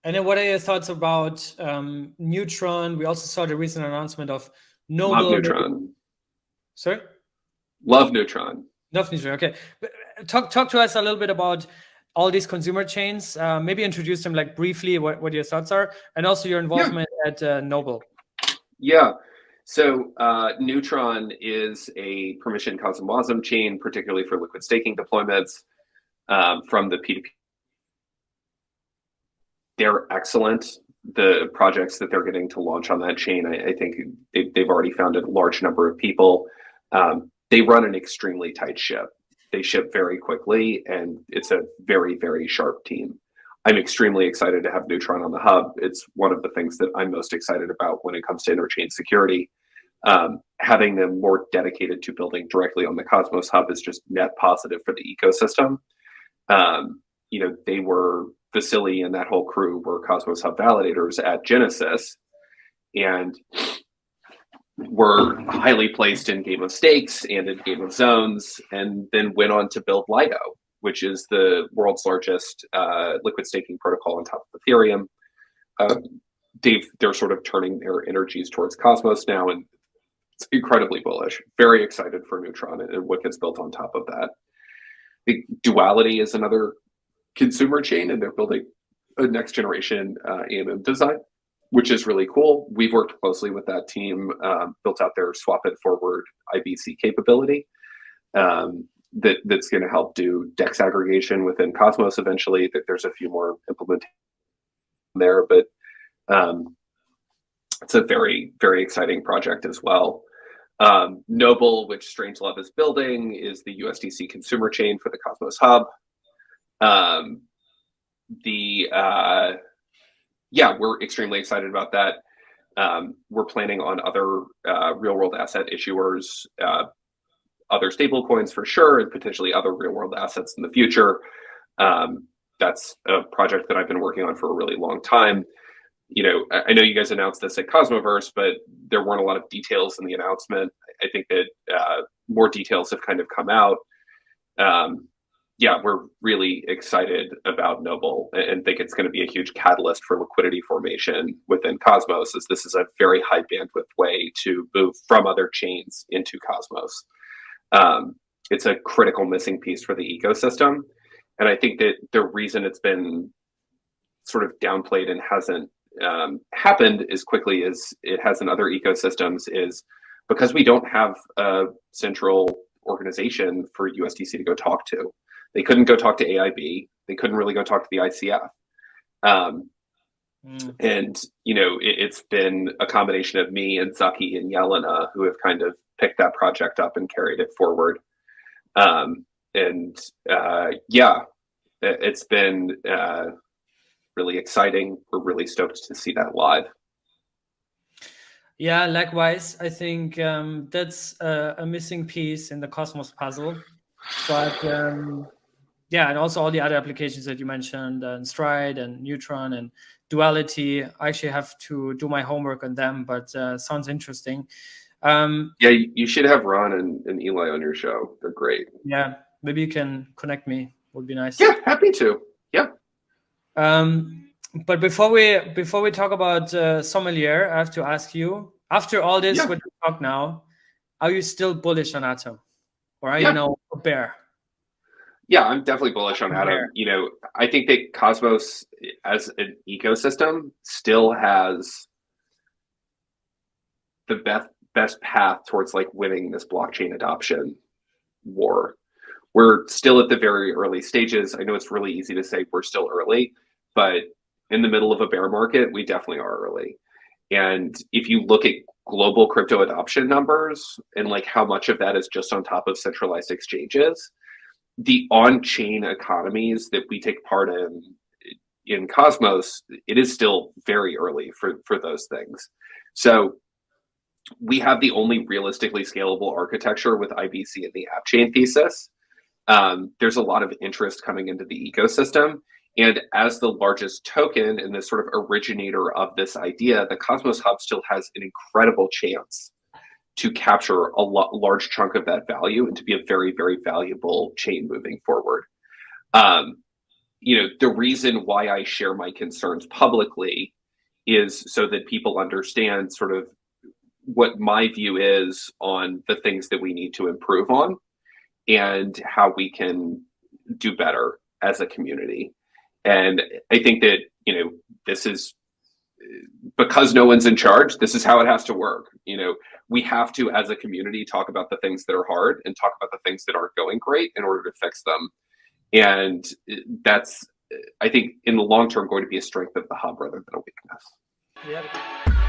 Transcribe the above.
And then what are your thoughts about Neutron? We also saw the recent announcement of Noble. Love Neutron. Sorry? Love Neutron. Love Neutron, okay. Talk to us a little bit about all these consumer chains. Maybe introduce them like briefly, what your thoughts are, and also your involvement at Noble. Yeah. So Neutron is a permission CosmWasm chain, particularly for liquid staking deployments from the P2P. They're excellent. The projects that they're getting to launch on that chain, I think they've already found a large number of people. They run an extremely tight ship. They ship very quickly, and it's a very, very sharp team. I'm extremely excited to have Neutron on the hub. It's one of the things that I'm most excited about when it comes to interchain security. Having them more dedicated to building directly on the Cosmos hub is just net positive for the ecosystem. They were Vasily and that whole crew were Cosmos Hub validators at Genesis, and were highly placed in Game of Stakes and in Game of Zones, and then went on to build Lido, which is the world's largest liquid staking protocol on top of Ethereum. They're sort of turning their energies towards Cosmos now, and it's incredibly bullish. Very excited for Neutron and what gets built on top of that. The Duality is another consumer chain, and they're building a next generation AMM design, which is really cool. We've worked closely with that team, built out their swap it forward IBC capability. That's going to help do DEX aggregation within Cosmos eventually. There's a few more implementations there, but it's a very, very exciting project as well. Noble, which Strangelove is building, is the USDC consumer chain for the Cosmos hub. We're extremely excited about that. We're planning on other real world asset issuers, other stable coins for sure, and potentially other real world assets in the future. That's a project that I've been working on for a really long time. I know you guys announced this at Cosmoverse, but there weren't a lot of details in the announcement. I think that more details have kind of come out. We're really excited about Noble and think it's going to be a huge catalyst for liquidity formation within Cosmos, as this is a very high bandwidth way to move from other chains into Cosmos. It's a critical missing piece for the ecosystem. And I think that the reason it's been sort of downplayed and hasn't happened as quickly as it has in other ecosystems is because we don't have a central organization for USDC to go talk to. They couldn't go talk to AIB. They couldn't really go talk to the ICF. And, it's been a combination of me and Zaki and Yelena who have kind of picked that project up and carried it forward. It's been really exciting. We're really stoked to see that live. Yeah, likewise. I think that's a missing piece in the Cosmos puzzle. But and also all the other applications that you mentioned, and Stride and Neutron and Duality. I actually have to do my homework on them, but sounds interesting. You should have Ron and Eli on your show. They're great. Yeah, maybe you can connect me. Would be nice. Yeah, happy to. Yeah. But before we talk about Sommelier, I have to ask you, after all this, what we talk now, are you still bullish on Atom, or are you now a bear? Yeah, I'm definitely bullish on Atom. I think that Cosmos as an ecosystem still has the best path towards like winning this blockchain adoption war. We're still at the very early stages. I know it's really easy to say we're still early, but in the middle of a bear market, we definitely are early. And if you look at global crypto adoption numbers and like how much of that is just on top of centralized exchanges, the on-chain economies that we take part in Cosmos, it is still very early for those things. So we have the only realistically scalable architecture with IBC and the app chain thesis. There's a lot of interest coming into the ecosystem. And as the largest token and the sort of originator of this idea, the Cosmos Hub still has an incredible chance to capture a large chunk of that value and to be a very, very valuable chain moving forward. the reason why I share my concerns publicly is so that people understand sort of what my view is on the things that we need to improve on and how we can do better as a community. And I think that, this is because no one's in charge, this is how it has to work. We have to, as a community, talk about the things that are hard and talk about the things that aren't going great in order to fix them. And that's, I think, in the long term, going to be a strength of the hub rather than a weakness. Yeah.